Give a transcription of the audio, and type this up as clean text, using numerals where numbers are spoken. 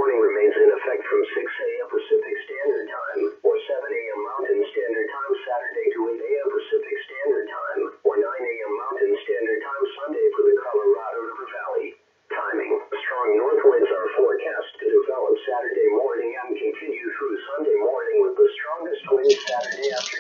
warning remains in effect from 6 a.m. Pacific Standard Time, or 7 a.m. Mountain Standard Time Saturday to 8 a.m. Pacific Standard Time, or 9 a.m. Mountain Standard Time Sunday for the Colorado River Valley. Timing: strong north winds are forecast to develop Saturday morning and continue through Sunday morning with the strongest winds Saturday afternoon.